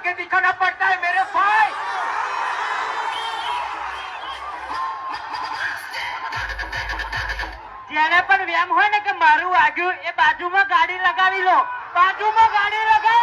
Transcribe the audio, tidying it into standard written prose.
आगे दिखाना पड़ता है मेरे भाई। જેને પણ વેમ હોય ને કે મારું વાગ્યું એ બાજુમાં ગાડી લગાવી લો, બાજુમાં ગાડી લગાવો.